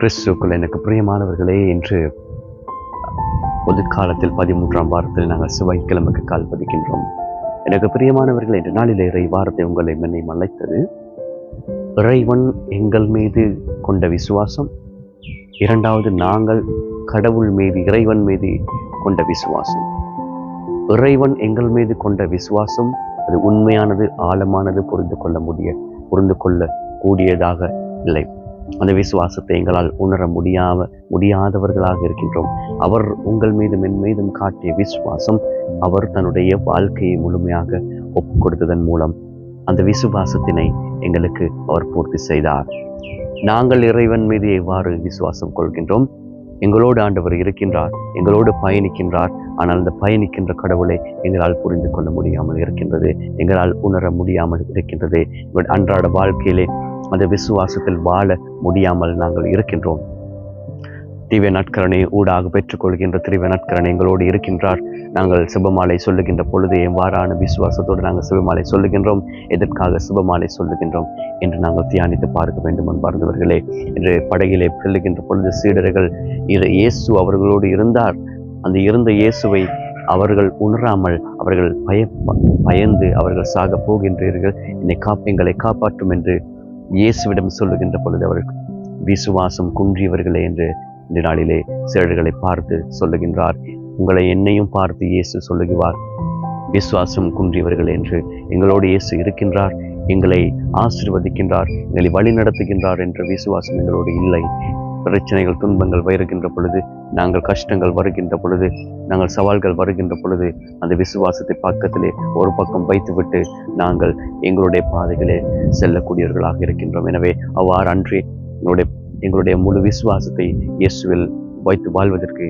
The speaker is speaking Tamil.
கிறிஸ்துக்குள் எனக்கு பிரியமானவர்களே, இன்று பொதுக்காலத்தில் 13ஆம் வாரத்தில் நாங்கள் செவ்வாய்க்கிழமைக்கு கால் பதிக்கின்றோம். எனக்கு பிரியமானவர்கள், இன்று நாளில் இறை வார்த்தை உங்களை என்னை அழைத்தது. இறைவன் எங்கள் மீது கொண்ட விசுவாசம், இரண்டாவது நாங்கள் கடவுள் மீது இறைவன் மீது கொண்ட விசுவாசம். இறைவன் எங்கள் மீது கொண்ட விசுவாசம் அது உண்மையானது, ஆழமானது, புரிந்து கொள்ள கூடியதாக இல்லை. அந்த விசுவாசத்தை எங்களால் உணர முடியாதவர்களாக இருக்கின்றோம். அவர் உங்கள் மீதும் என் மீதும் காட்டிய விசுவாசம், அவர் தன்னுடைய வாழ்க்கையை முழுமையாக ஒப்புக் கொடுத்ததன் மூலம் அந்த விசுவாசத்தினை எங்களுக்கு அவர் பூர்த்தி செய்தார். நாங்கள் இறைவன் மீது எவ்வாறு விசுவாசம் கொள்கின்றோம்? எங்களோடு ஆண்டவர் இருக்கின்றார், எங்களோடு பயணிக்கின்றார். ஆனால் அந்த பயணிக்கின்ற கடவுளை எங்களால் புரிந்து கொள்ள முடியாமல் இருக்கின்றது, எங்களால் உணர முடியாமல் இருக்கின்றது. அன்றாட வாழ்க்கையிலே அந்த விசுவாசத்தில் வாழ முடியாமல் நாங்கள் இருக்கின்றோம். திவ்ய நற்கரணை ஊடாக பெற்றுக்கொள்கின்ற திவ்ய நற்கரணை எங்களோடு இருக்கின்றார். நாங்கள் சிவமாலை சொல்லுகின்ற பொழுது எவ்வாறான விசுவாசத்தோடு நாங்கள் சிவமாலை சொல்லுகின்றோம், எதற்காக சிவமாலை சொல்லுகின்றோம் என்று நாங்கள் தியானித்து பார்க்க வேண்டும். அன்பார்ந்தவர்களே, இன்று படகிலே செல்லுகின்ற பொழுது சீடர்கள் இயேசு அவர்களோடு இருந்தார். அந்த இருந்த இயேசுவை அவர்கள் உணராமல் அவர்கள் பயந்து அவர்கள் சாக போகின்றீர்கள், எங்களை காப்பாற்றும் என்று இயேசுவிடம் சொல்லுகின்ற பொழுது அவர்கள் விசுவாசம் குன்றியவர்களே என்று இந்த நாளிலே சீடர்களை பார்த்து சொல்லுகின்றார். உங்களை என்னையும் பார்த்து இயேசு சொல்லுகிறார், விசுவாசம் குன்றியவர்கள் என்று. எங்களோடு இயேசு இருக்கின்றார், எங்களை ஆசீர்வதிக்கின்றார், எங்களை வழி நடத்துகின்றார் என்ற விசுவாசம் எங்களோடு இல்லை. பிரச்சனைகள் துன்பங்கள் வருகின்ற பொழுது, நாங்கள் கஷ்டங்கள் வருகின்ற பொழுது, நாங்கள் சவால்கள் வருகின்ற பொழுது அந்த விசுவாசத்தை பக்கத்திலே ஒரு பக்கம் வைத்துவிட்டு நாங்கள் எங்களுடைய பாதைகளே செல்லக்கூடியவர்களாக இருக்கின்றோம். எனவே அவ்வாறு அன்றே எங்களுடைய முழு விசுவாசத்தை இயேசுவில் வைத்து வாழ்வதற்கு